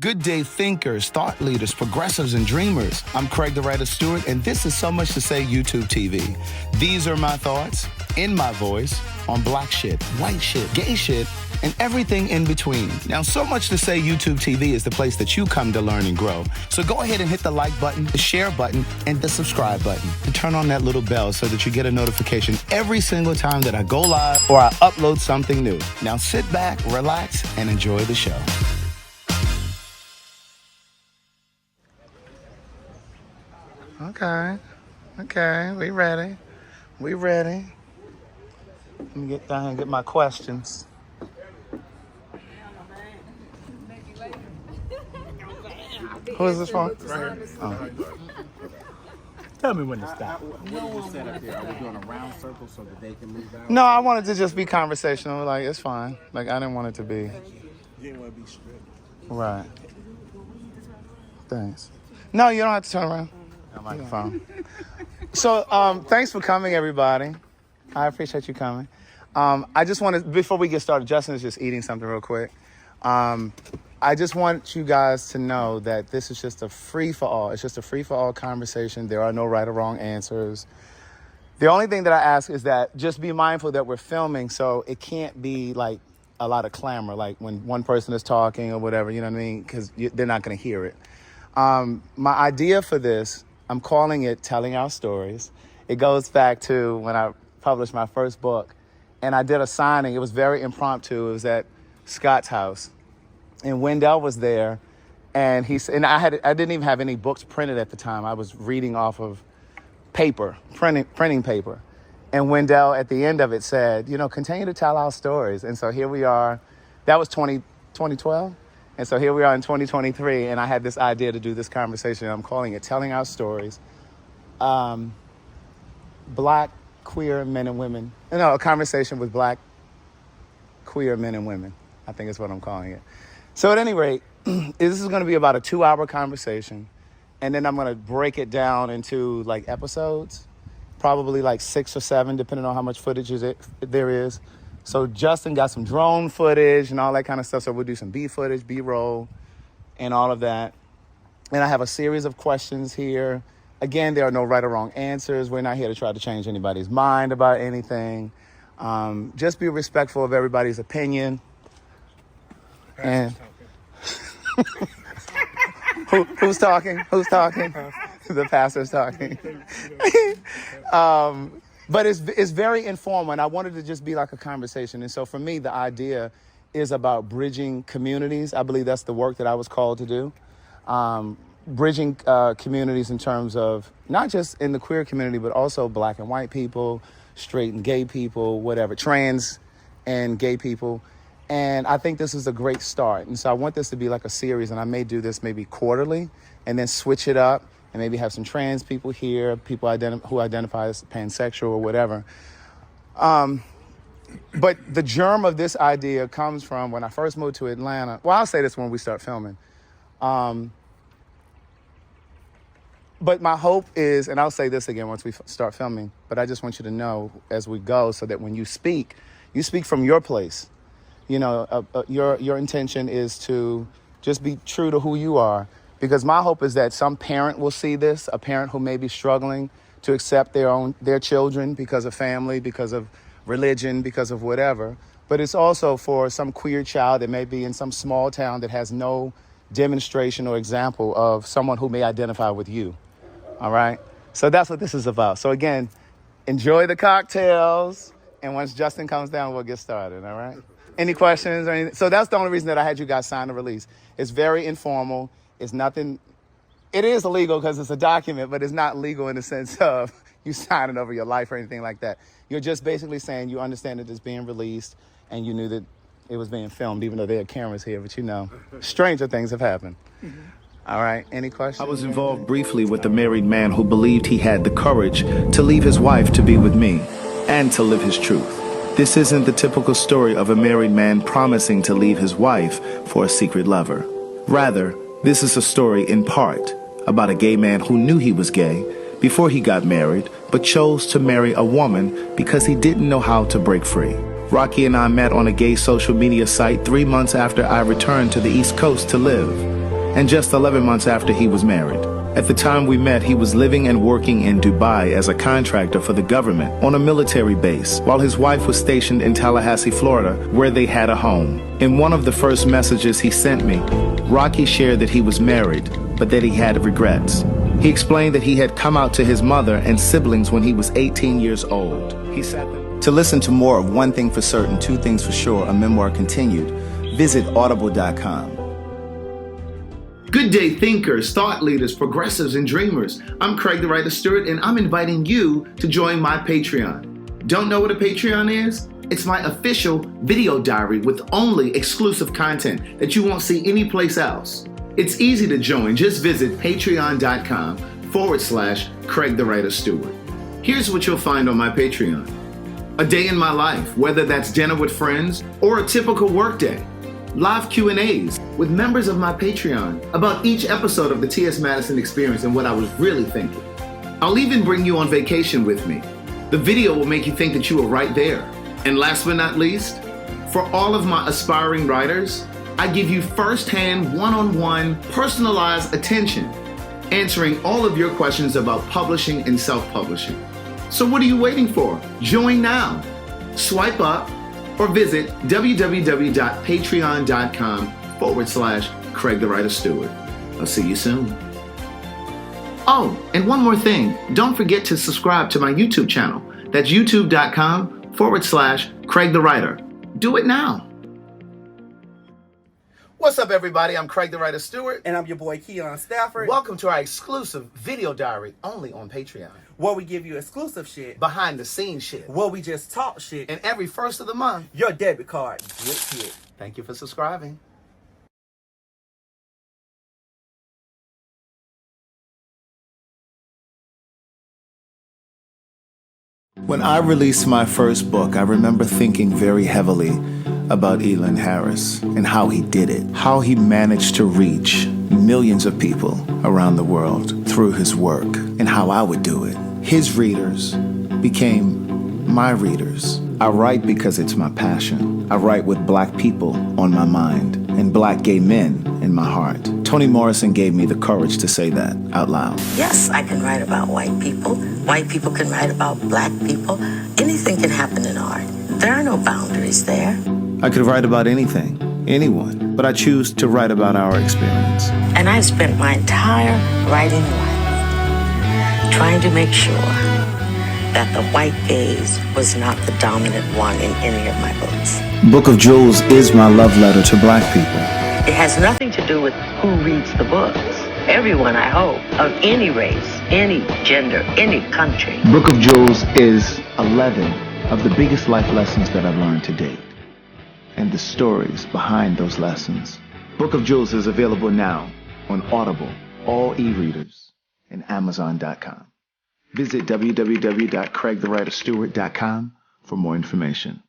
Good day thinkers, thought leaders, progressives, and dreamers. I'm Craig the Writer Stewart, and this is So Much to Say YouTube TV. These are my thoughts, in my voice, on black shit, white shit, gay shit, and everything in between. Now, So Much to Say YouTube TV is the place that you come to learn and grow. So go ahead and hit the like button, the share button, and the subscribe button. And turn on that little bell so that you get a notification every single time that I go live or I upload something new. Now sit back, relax, and enjoy the show. Okay, we ready. Let me get down and get my questions. Who is this for? Oh. Tell me when to stop. You set up there. Are we doing a round circle so that they can move out? No, I wanted to just be conversational. Like, it's fine. Like, I didn't want it to be. You didn't want to be strict. Right. Thanks. No, you don't have to turn around. Microphone. So, thanks for coming, everybody. I appreciate you coming. I just want to, before we get started, Justin is just eating something real quick. I just want you guys to know that this is just a free-for-all. It's just a free-for-all conversation. There are no right or wrong answers. The only thing that I ask is that just be mindful that we're filming, so it can't be like a lot of clamor, like when one person is talking or whatever, you know what I mean? Because they're not going to hear it. My idea for this, I'm calling it Telling Our Stories. It goes back to when I published my first book, and I did a signing. It was very impromptu. It was at Scott's house, and Wendell was there, and I didn't even have any books printed at the time. I was reading off of paper, printing paper, and Wendell at the end of it said, continue to tell our stories. And so here we are. That was 2012. And so here we are in 2023, and I had this idea to do this conversation. I'm calling it Telling Our Stories. Black queer men and women. No, a conversation with black queer men and women, I think is what I'm calling it. So at any rate, this is going to be about a 2-hour conversation, and then I'm going to break it down into like episodes, probably like 6 or 7, depending on how much footage there is. So Justin got some drone footage and all that kind of stuff. So we'll do some B footage, B-roll, and all of that. And I have a series of questions here. Again, there are no right or wrong answers. We're not here to try to change anybody's mind about anything. Just be respectful of everybody's opinion. And who's talking? Who's talking? The pastor's talking. But it's very informal, and I wanted to just be like a conversation. And so for me, the idea is about bridging communities. I believe that's the work that I was called to do. Bridging communities in terms of not just in the queer community, but also black and white people, straight and gay people, whatever, trans and gay people. And I think this is a great start. And so I want this to be like a series, and I may do this maybe quarterly and then switch it up and maybe have some trans people here, people who identify as pansexual or whatever. But the germ of this idea comes from when I first moved to Atlanta. Well, I'll say this when we start filming. But my hope is, and I'll say this again once we start filming, but I just want you to know as we go so that when you speak from your place. Your intention is to just be true to who you are. Because my hope is that some parent will see this, a parent who may be struggling to accept their children because of family, because of religion, because of whatever. But it's also for some queer child that may be in some small town that has no demonstration or example of someone who may identify with you. All right? So that's what this is about. So again, enjoy the cocktails. And once Justin comes down, we'll get started. All right? Any questions or anything? So that's the only reason that I had you guys sign the release. It's very informal. It's nothing, it is illegal because it's a document, but it's not legal in the sense of you signing over your life or anything like that. You're just basically saying you understand that it's being released and you knew that it was being filmed, even though there are cameras here, but stranger things have happened. Mm-hmm. All right, any questions? I was involved briefly with a married man who believed he had the courage to leave his wife to be with me and to live his truth. This isn't the typical story of a married man promising to leave his wife for a secret lover. Rather, this is a story in part about a gay man who knew he was gay before he got married, but chose to marry a woman because he didn't know how to break free. Rocky and I met on a gay social media site 3 months after I returned to the East Coast to live. and just 11 months after he was married. At the time we met, he was living and working in Dubai as a contractor for the government on a military base, while his wife was stationed in Tallahassee, Florida, where they had a home. In one of the first messages he sent me, Rocky shared that he was married, but that he had regrets. He explained that he had come out to his mother and siblings when he was 18 years old. He said that. To listen to more of One Thing for Certain, Two Things for Sure, a memoir continued, visit audible.com. Good day, thinkers, thought leaders, progressives, and dreamers. I'm Craig the Writer Stewart, and I'm inviting you to join my Patreon. Don't know what a Patreon is? It's my official video diary with only exclusive content that you won't see anyplace else. It's easy to join. Just visit patreon.com/Craig the Writer Stewart. Here's what you'll find on my Patreon. A day in my life, whether that's dinner with friends or a typical workday. Live Q&As with members of my Patreon about each episode of the T.S. Madison Experience and what I was really thinking. I'll even bring you on vacation with me. The video will make you think that you were right there. And last but not least, for all of my aspiring writers, I give you first-hand, one-on-one, personalized attention, answering all of your questions about publishing and self-publishing. So what are you waiting for? Join now. Swipe up or visit www.patreon.com/Craig the Writer Stewart. I'll see you soon. Oh, and one more thing. Don't forget to subscribe to my YouTube channel. That's youtube.com/Craig the Writer. Do it now. What's up, everybody? I'm Craig the Writer Stewart. And I'm your boy, Keon Stafford. Welcome to our exclusive video diary only on Patreon. Where we give you exclusive shit. Behind the scenes shit. Where we just talk shit. And every first of the month, your debit card gets hit. Thank you for subscribing. When I released my first book, I remember thinking very heavily about Elon Harris and how he did it, how he managed to reach millions of people around the world through his work, and how I would do it. His readers became my readers. I write because it's my passion. I write with black people on my mind and black gay men in my heart. Toni Morrison gave me the courage to say that out loud. Yes, I can write about white people. White people can write about black people. Anything can happen in art. There are no boundaries there. I could write about anything, anyone, but I choose to write about our experience. And I've spent my entire writing life trying to make sure that the white gaze was not the dominant one in any of my books. Book of Jewels is my love letter to black people. It has nothing to do with who reads the books. Everyone, I hope, of any race, any gender, any country. Book of Jewels is 11 of the biggest life lessons that I've learned to date, and the stories behind those lessons. Book of Jewels is available now on Audible, all e-readers, and Amazon.com. Visit www.CraigTheWriterStewart.com for more information.